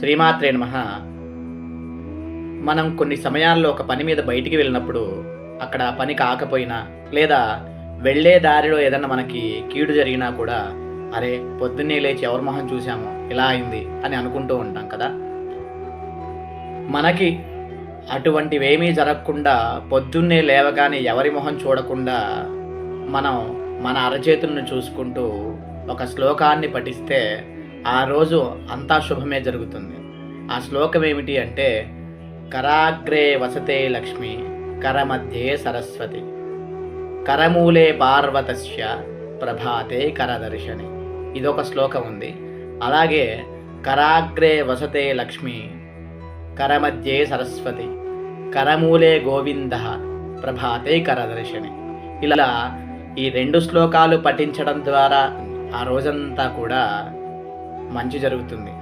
శ్రీమాత్రే నమః. మనం కొన్ని సమయాల్లో ఒక పని మీద బయటికి వెళ్ళినప్పుడు అక్కడ పని కాకపోయినా లేదా వెళ్ళే దారిలో ఏదన్నా మనకి కీడు జరిగినా కూడా అరే పొద్దున్నే లేచి ఎవరి మొహం చూసాము ఇలా అయింది అని అనుకుంటూ ఉంటాం కదా. మనకి అటువంటివేమీ జరగకుండా పొద్దున్నే లేవగానే ఎవరి మొహం చూడకుండా మనం మన అరచేతులను చూసుకుంటూ ఒక శ్లోకాన్ని పఠిస్తే ఆ రోజు అంతా శుభమే జరుగుతుంది. ఆ శ్లోకం ఏమిటి అంటే, కరాగ్రే వసతే లక్ష్మి కరమధ్యే సరస్వతి కరమూలే పార్వతస్య ప్రభాతే కరదర్శని. ఇదొక శ్లోకం ఉంది. అలాగే కరాగ్రే వసతే లక్ష్మి కరమధ్యే సరస్వతి కరమూలే గోవింద ప్రభాతే కరదర్శని. ఇలా ఈ 2 శ్లోకాలు పఠించడం ద్వారా ఆ రోజంతా కూడా మంచి జరుగుతుంది.